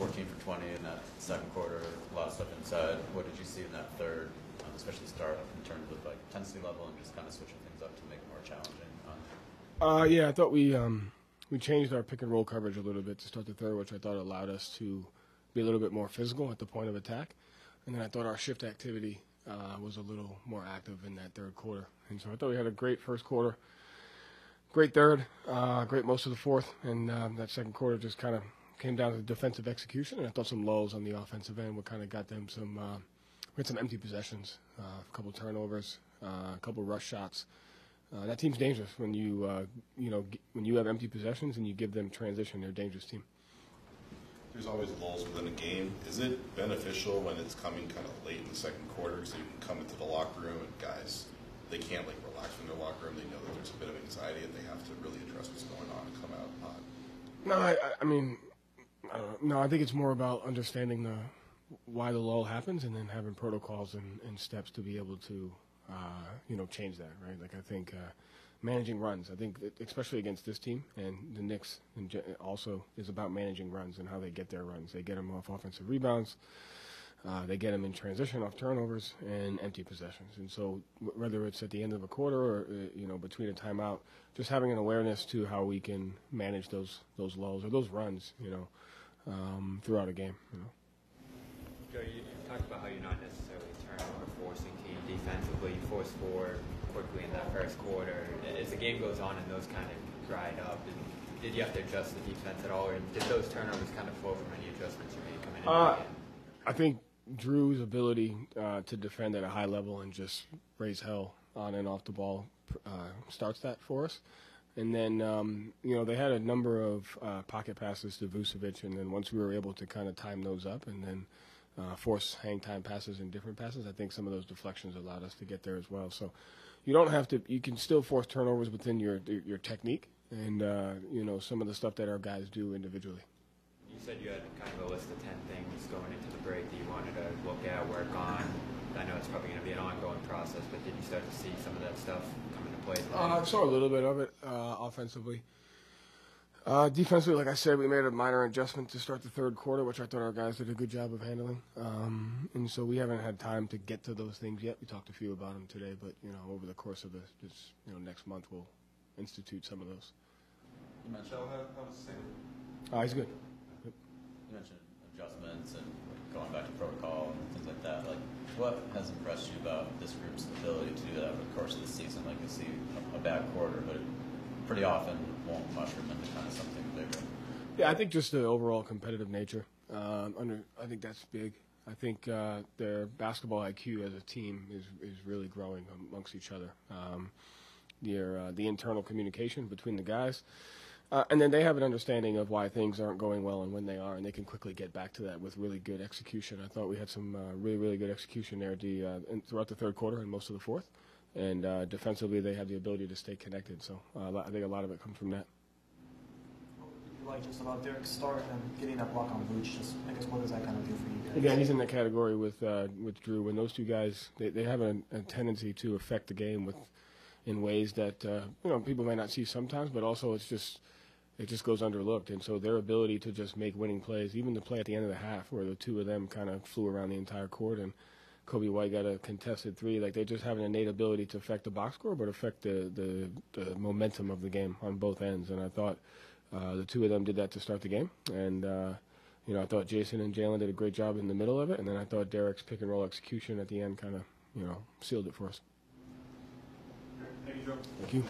14 for 20 in that second quarter, a lot of stuff inside. What did you see in that third, especially start in terms of like intensity level and just kind of switching things up to make it more challenging? Yeah, I thought we changed our pick and roll coverage a little bit to start the third, which I thought allowed us to be a little bit more physical at the point of attack. And then I thought our shift activity was a little more active in that third quarter. And so I thought we had a great first quarter, great third, great most of the fourth, and that second quarter just kind of came down to defensive execution. And I thought some lulls on the offensive end what kind of got them some we had some empty possessions, a couple turnovers, a couple rush shots. That team's dangerous when when you have empty possessions and you give them transition. They're a dangerous team. There's always lulls within a game. Is it beneficial when it's coming kind of late in the second quarter so you can come into the locker room and guys, they can't like relax in their locker room. They know that there's a bit of anxiety and they have to really address what's going on and come out hot? No, I mean, I don't know. No, I think it's more about understanding why the lull happens and then having protocols and steps to be able to change that, right? Like I think managing runs. I think especially against this team and the Knicks also is about managing runs and how they get their runs. They get them off offensive rebounds. They get them in transition off turnovers and empty possessions. And so whether it's at the end of a quarter or between a timeout, just having an awareness to how we can manage those lulls or those runs, throughout a game. Joe, you talked about how you're not necessarily a turnover forcing team defensively. You forced four quickly in that first quarter. As the game goes on and those kind of dried up, did you have to adjust the defense at all, or did those turnovers kind of flow from any adjustments you made coming into the game? I think Drew's ability to defend at a high level and just raise hell on and off the ball starts that for us. And then, they had a number of pocket passes to Vucevic, and then once we were able to kind of time those up and then force hang time passes and different passes, I think some of those deflections allowed us to get there as well. So you don't have to – you can still force turnovers within your technique and, some of the stuff that our guys do individually. You said you had kind of a list of 10 things going into the break that you wanted to look at, work on. I know it's probably going to be an ongoing process, but did you start to see some of that stuff come into play? I saw a little bit of it offensively. Defensively, like I said, we made a minor adjustment to start the third quarter, which I thought our guys did a good job of handling. And so we haven't had time to get to those things yet. We talked a few about them today, but, over the course of this next month, we'll institute some of those. You mentioned how was Tatum? He's good. You mentioned adjustments and going back to protocol and things like that. Like, what has impressed you about this group's ability to do that over the course of the season? Like, you see a bad quarter, but it pretty often won't mushroom into kind of something bigger. Yeah, I think just the overall competitive nature. I think that's big. I think their basketball IQ as a team is really growing amongst each other. The internal communication between the guys. And then they have an understanding of why things aren't going well and when they are, and they can quickly get back to that with really good execution. I thought we had some really, really good execution there throughout the third quarter and most of the fourth. And defensively, they have the ability to stay connected. So I think a lot of it comes from that. What you like just about Derrick's start and getting that block on Vooch? Just, I guess, what does that kind of do for you guys? Again, he's in that category with Drew. When those two guys, they have a tendency to affect the game in ways that people may not see sometimes, but also it just goes underlooked. And so their ability to just make winning plays, even the play at the end of the half where the two of them kind of flew around the entire court and Kobe White got a contested three, like they just have an innate ability to affect the box score but affect the momentum of the game on both ends. And I thought the two of them did that to start the game. And, I thought Jayson and Jalen did a great job in the middle of it. And then I thought Derrick's pick-and-roll execution at the end kind of, sealed it for us. Thank you, Joe. Thank you.